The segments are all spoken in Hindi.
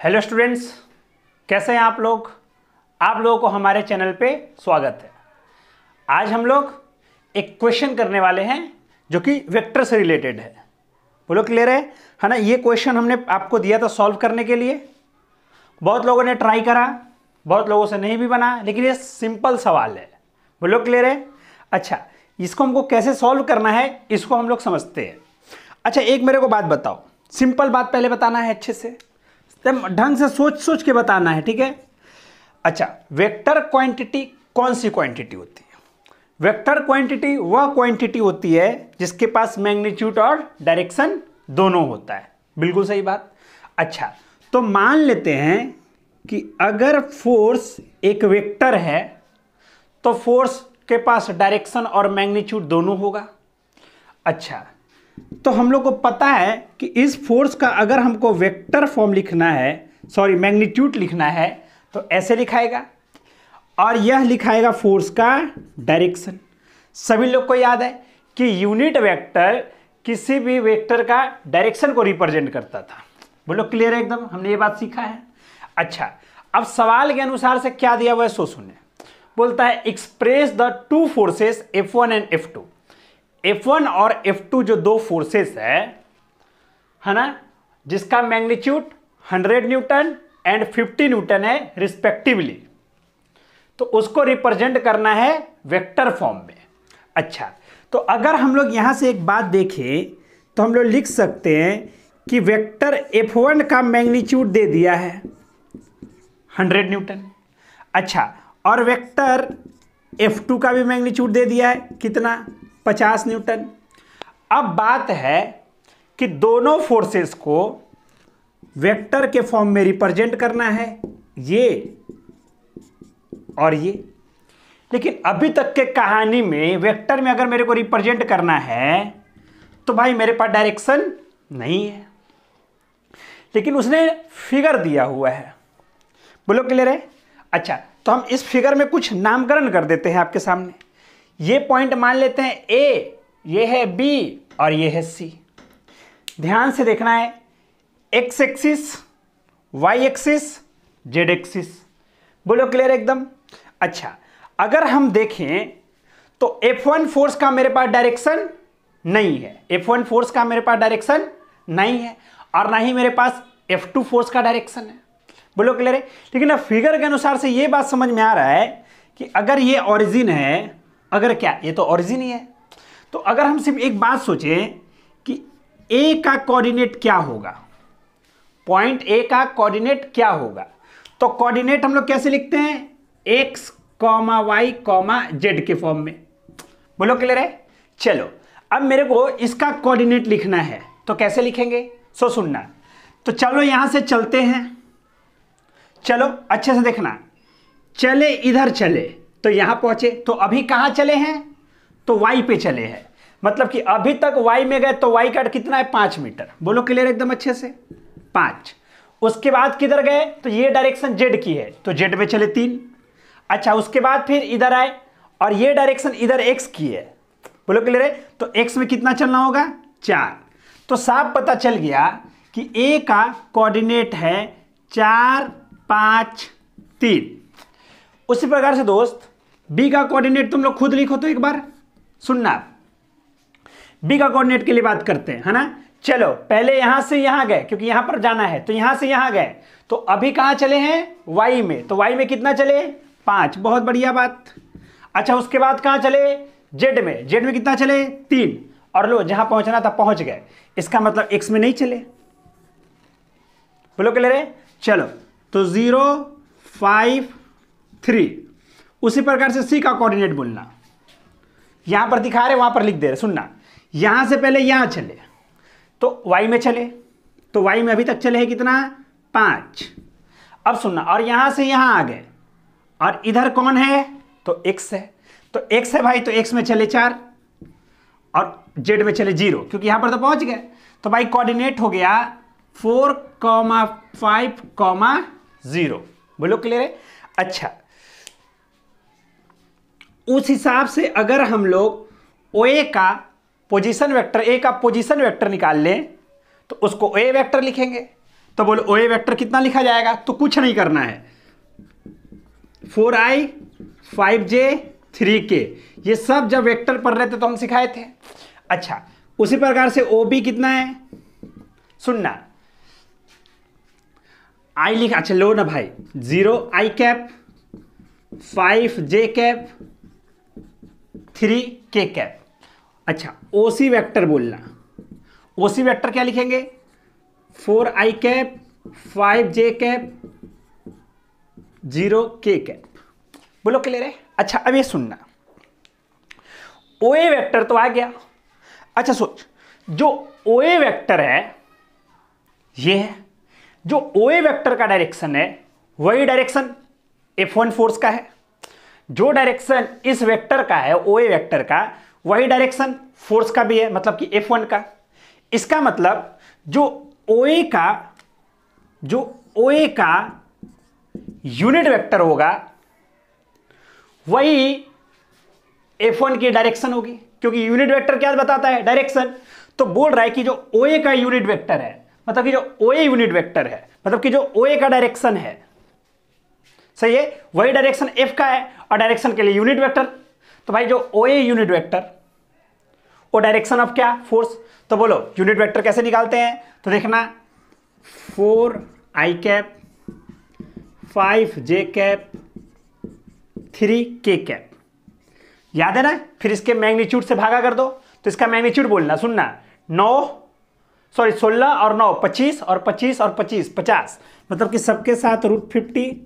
हेलो स्टूडेंट्स, कैसे हैं आप लोग। आप लोगों को हमारे चैनल पे स्वागत है। आज हम लोग एक क्वेश्चन करने वाले हैं जो कि वेक्टर से रिलेटेड है। बोलो क्लियर है ना। ये क्वेश्चन हमने आपको दिया था सॉल्व करने के लिए। बहुत लोगों ने ट्राई करा, बहुत लोगों से नहीं भी बना, लेकिन ये सिंपल सवाल है। बोलो क्लियर है। अच्छा, इसको हमको कैसे सॉल्व करना है इसको हम लोग समझते हैं। अच्छा, एक मेरे को बात बताओ, सिंपल बात पहले बताना है, अच्छे से ढंग से सोच सोच के बताना है, ठीक है। अच्छा, वेक्टर क्वांटिटी कौन सी क्वांटिटी होती है? वेक्टर क्वांटिटी वह क्वांटिटी होती है जिसके पास मैग्नीट्यूड और डायरेक्शन दोनों होता है। बिल्कुल सही बात। अच्छा, तो मान लेते हैं कि अगर फोर्स एक वेक्टर है तो फोर्स के पास डायरेक्शन और मैग्नीट्यूड दोनों होगा। अच्छा, तो हम लोग को पता है कि इस फोर्स का अगर हमको वेक्टर फॉर्म लिखना है, सॉरी मैग्नीट्यूड लिखना है, तो ऐसे लिखाएगा और यह लिखाएगा फोर्स का डायरेक्शन। सभी लोग को याद है कि यूनिट वेक्टर किसी भी वेक्टर का डायरेक्शन को रिप्रेजेंट करता था। बोलो क्लियर है एकदम, हमने ये बात सीखा है। अच्छा, अब सवाल के अनुसार से क्या दिया हुआ है सो सुने। बोलता है express the two forces F1 and F2। F1 और F2 जो दो फोर्सेस है ना, जिसका मैग्नीट्यूड 100 न्यूटन एंड 50 न्यूटन है रिस्पेक्टिवली, तो उसको रिप्रेजेंट करना है वेक्टर फॉर्म में। अच्छा, तो अगर हम लोग यहां से एक बात देखें तो हम लोग लिख सकते हैं कि वेक्टर F1 का मैग्नीट्यूड दे दिया है 100 न्यूटन। अच्छा, और वेक्टर F2 का भी मैग्नीट्यूड दे दिया है कितना, 50 न्यूटन। अब बात है कि दोनों फोर्सेस को वेक्टर के फॉर्म में रिप्रेजेंट करना है, ये और ये। लेकिन अभी तक के कहानी में वेक्टर में अगर मेरे को रिप्रेजेंट करना है तो भाई मेरे पास डायरेक्शन नहीं है, लेकिन उसने फिगर दिया हुआ है। बोलो क्लियर है। अच्छा, तो हम इस फिगर में कुछ नामकरण कर देते हैं आपके सामने। ये पॉइंट मान लेते हैं A, ये है B और ये है C। ध्यान से देखना है, X axis, Y axis, Z axis. बोलो क्लियर एकदम। अच्छा, अगर हम देखें तो F1 फोर्स का मेरे पास डायरेक्शन नहीं है, F1 फोर्स का मेरे पास डायरेक्शन नहीं है, और ना ही मेरे पास F2 फोर्स का डायरेक्शन है। बोलो क्लियर है। लेकिन अब फिगर के अनुसार से ये बात समझ में आ रहा है कि अगर ये ओरिजिन है, अगर क्या ये तो ओरिजिन ही है, तो अगर हम सिर्फ एक बात सोचें कि A का कोऑर्डिनेट क्या होगा, पॉइंट A का कोऑर्डिनेट क्या होगा, तो कोऑर्डिनेट हम लोग कैसे लिखते हैं, X, Y, Z के फॉर्म में। बोलो क्लियर है। चलो, अब मेरे को इसका कोऑर्डिनेट लिखना है तो कैसे लिखेंगे सो सुनना। तो चलो यहां से चलते हैं, चलो अच्छे से देखना। चले इधर चले तो यहां पहुंचे, तो अभी कहां चले हैं, तो Y पे चले हैं, मतलब कि अभी तक Y में गए तो Y का कितना है, 5 मीटर। बोलो क्लियर एकदम अच्छे से, 5। उसके बाद किधर गए, तो ये डायरेक्शन Z की है तो Z में चले 3। अच्छा, उसके बाद फिर इधर आए और ये डायरेक्शन इधर X की है। बोलो क्लियर है। तो X में कितना चलना होगा, 4। तो साफ पता चल गया कि A का कोऑर्डिनेट है 4, 5, 3। उसी प्रकार से दोस्त B का कोऑर्डिनेट तुम लोग खुद लिखो तो एक बार सुनना। B का कोऑर्डिनेट के लिए बात करते हैं, है ना। चलो पहले यहां से यहां गए क्योंकि यहां पर जाना है, तो यहां से यहां गए तो अभी कहां चले हैं, Y में, तो Y में कितना चले, 5। बहुत बढ़िया बात। अच्छा, उसके बाद कहां चले, Z में, Z में कितना चले, 3। और लो जहां पहुंचना था पहुंच गए, इसका मतलब X में नहीं चले। बोलो क्लियर है। चलो, तो 0, 5, 3। उसी प्रकार से C का कोऑर्डिनेट बोलना, यहां पर दिखा रहे वहां पर लिख दे रहे, सुनना। यहां से पहले यहां चले तो Y में चले, तो Y में अभी तक चले हैं कितना, 5। अब सुनना, और यहां से यहां आ गए और इधर कौन है, तो X है, तो X है भाई, तो X में चले 4 और Z में चले 0, क्योंकि यहां पर तो पहुंच गए। तो भाई कोऑर्डिनेट हो गया 4, 5, 0। बोलो क्लियर है। अच्छा, उस हिसाब से अगर हम लोग OA का पोजीशन वेक्टर, A का पोजीशन वेक्टर निकाल लें तो उसको A वेक्टर लिखेंगे। तो बोलो OA वेक्टर कितना लिखा जाएगा, तो कुछ नहीं करना है, 4i 5j 3k, ये सब जब वेक्टर पढ़ रहे थे तो हम सिखाए थे। अच्छा, उसी प्रकार से OB कितना है, सुनना, आई लिखा, अच्छा लो ना भाई, 0i cap 5j cap 3k cap. अच्छा, OC वेक्टर बोलना, OC वेक्टर क्या लिखेंगे, 4i cap 5j cap 0k cap. बोलो क्लियर है। अच्छा, अब ये सुनना, OA वेक्टर तो आ गया। अच्छा सोच, जो OA वेक्टर है ये है, जो OA वेक्टर का डायरेक्शन है वही डायरेक्शन F1 फोर्स का है, जो डायरेक्शन इस वेक्टर का है OA वेक्टर का वही डायरेक्शन फोर्स का भी है, मतलब कि F1 का। इसका मतलब जो OA का यूनिट वेक्टर होगा वही F1 की डायरेक्शन होगी, क्योंकि यूनिट वेक्टर क्या बताता है, डायरेक्शन। तो बोल रहा है कि जो OA का यूनिट वेक्टर है, मतलब कि जो OA यूनिट वेक्टर है, मतलब कि जो OA का डायरेक्शन है, सही है, वही डायरेक्शन F का है, और डायरेक्शन के लिए यूनिट वेक्टर। तो भाई जो OA यूनिट वेक्टर, वो डायरेक्शन ऑफ क्या, फोर्स। तो बोलो यूनिट वेक्टर कैसे निकालते हैं, तो देखना, 4i cap 5j cap 3k cap, याद है ना। फिर इसके मैग्नीट्यूड से भागा कर दो, तो इसका मैग्नीट्यूड बोलना, सुनना, 16 और 9 25 और 25 और 25 50, मतलब कि सबके साथ √50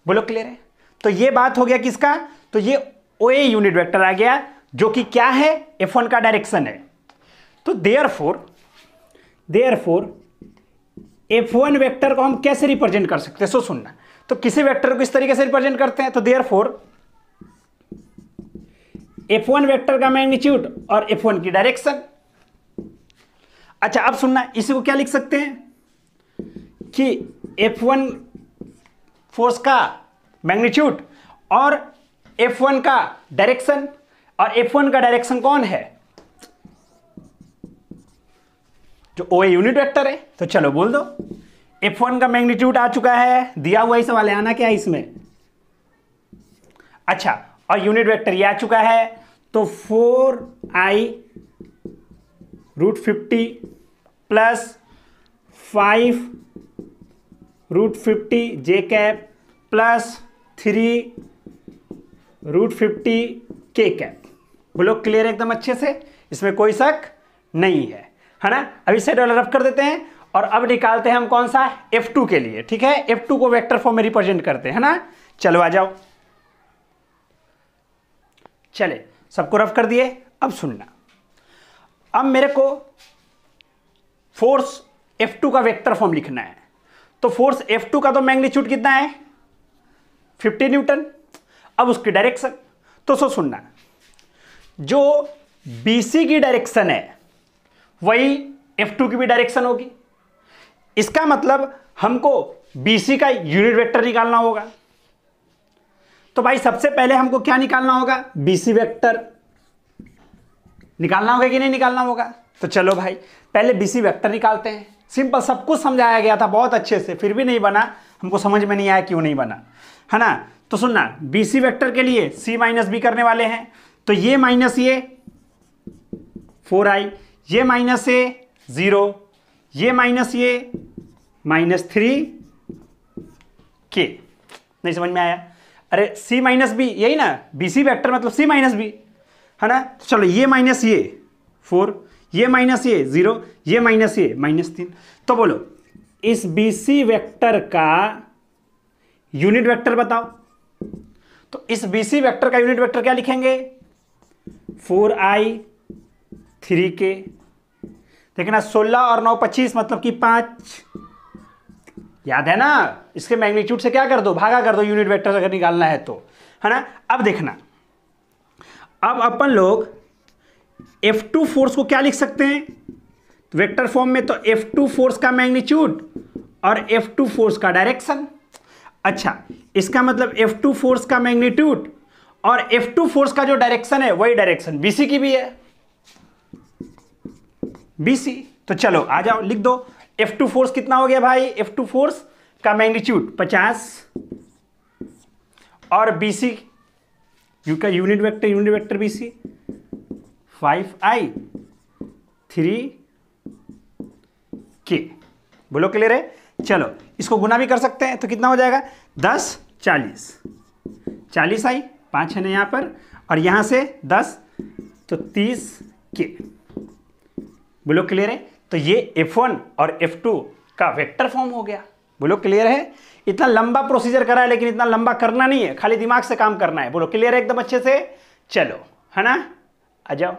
बोलो क्लियर है। तो ये बात हो गया किसका, तो ये OA यूनिट वेक्टर आ गया, जो कि क्या है, F1 का डायरेक्शन है। तो देयरफॉर F1 वेक्टर को हम कैसे रिप्रेजेंट कर सकते हैं, सो सुनना। तो किसी वेक्टर को इस तरीके से रिप्रेजेंट करते हैं, तो देयरफॉर F1 वेक्टर का मैग्नीट्यूड और F1 की डायरेक्शन। अच्छा, अब सुनना, इसी को क्या लिख सकते हैं कि F1 फोर्स का मैग्नीट्यूड और F1 का डायरेक्शन, और F1 का डायरेक्शन कौन है, जो OA यूनिट वेक्टर है। तो चलो बोल दो, F1 का मैग्नीट्यूड आ चुका है, दिया हुआ ही सवाल है, आना क्या है इसमें। अच्छा, और यूनिट वेक्टर ये आ चुका है, तो 4i √50 plus 5 √50 j cap plus 3 √50 k cap. बोलो क्लियर एकदम अच्छे से, इसमें कोई शक नहीं है ना। अभी से डॉलर रफ कर देते हैं, और अब निकालते हैं हम कौन सा, F2 के लिए, ठीक है। F2 को वेक्टर फॉर्म में रिप्रेजेंट करते हैं ना। चलो आ जाओ, चले, सबको रफ कर दिए। अब सुनना, अब मेरे को फोर्स F2 का वेक्टर फॉर्म लिखना है। तो फोर्स F2 का तो मैग्नीट्यूड कितना है, 50 न्यूटन। अब उसकी डायरेक्शन, तो सो सुनना, जो BC की डायरेक्शन है वही F2 की भी डायरेक्शन होगी। इसका मतलब हमको BC का यूनिट वेक्टर निकालना होगा। तो भाई सबसे पहले हमको क्या निकालना होगा, BC वेक्टर निकालना होगा कि नहीं निकालना होगा। तो चलो भाई पहले BC वेक्टर निकालते हैं। सिंपल, सब कुछ समझाया गया था बहुत अच्छे से, फिर भी नहीं बना, हमको समझ में नहीं आया क्यों नहीं बना, है ना। तो सुनना, BC वेक्टर के लिए C माइनस B करने वाले हैं। तो ये माइनस ये 4i, ये माइनस ये 0, ये माइनस ये -3k। नहीं समझ में आया, अरे C माइनस बी, यही ना, BC वेक्टर मतलब C माइनस बी, है ना। तो चलो ये माइनस ये 4, ये माइनस ये 0, ये माइनस ये -3। तो बोलो इस BC वेक्टर का यूनिट वेक्टर बताओ। तो इस BC वेक्टर का यूनिट वेक्टर क्या लिखेंगे, 4i 3k। देखना 16 और 9 25, मतलब कि 5, याद है ना। इसके मैग्नीट्यूड से क्या कर दो, भागा कर दो, यूनिट वेक्टर अगर निकालना है तो, है ना। अब देखना, अब अपन लोग F2 फोर्स को क्या लिख सकते हैं वेक्टर फॉर्म में, तो F2 फोर्स का मैग्नीट्यूड और F2 फोर्स का डायरेक्शन। अच्छा, इसका मतलब F2 फोर्स का मैग्नीट्यूड और F2 फोर्स का जो डायरेक्शन है वही डायरेक्शन BC की भी है। BC। तो चलो आ जाओ, लिख दो। F2 फोर्स कितना हो गया भाई? F2 फोर्स का मैग्नीट्यूड 50 और BC यू का unit vector BC 5I 3K। बोलो क्लियर है? चलो इसको गुना भी कर सकते हैं, तो कितना हो जाएगा? 10 40I 5 है ना यहाँ पर, और यहाँ से 10 तो 30K। बोलो क्लियर है? तो ये F1 और F2 का वेक्टर फॉर्म हो गया। बोलो क्लियर है? इतना लंबा प्रोसीजर करा है, लेकिन इतना लंबा करना नहीं है, खाली दिमाग से काम करना है। बोलो क्लियर है एकदम अच्छे से? चलो, है ना? आ जाओ।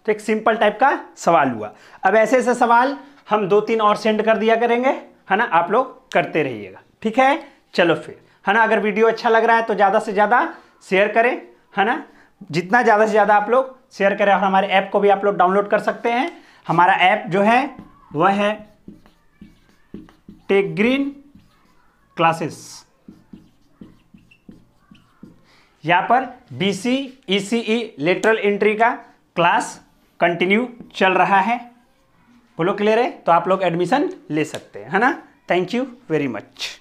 तो एक सिंपल टाइप का सवाल हुआ। अब ऐसे ऐसे सवाल हम 2-3 और सेंड कर दिया करेंगे, है ना? आप लोग करते रहिएगा, ठीक है? चलो फिर, है ना? अगर वीडियो अच्छा लग रहा है तो ज़्यादा से ज़्यादा शेयर करें, है ना? जितना ज़्यादा से ज़्यादा आप लोग शेयर करें, और हमारे ऐप को भी आप लोग डाउनलोड कर सकते हैं। हमारा ऐप जो है वह है टेक ग्रीन क्लासेस। यहां पर BC ECE लेटरल एंट्री का क्लास कंटिन्यू चल रहा है। बोलो क्लियर है? तो आप लोग एडमिशन ले सकते हैं, है ना? Thank you very much.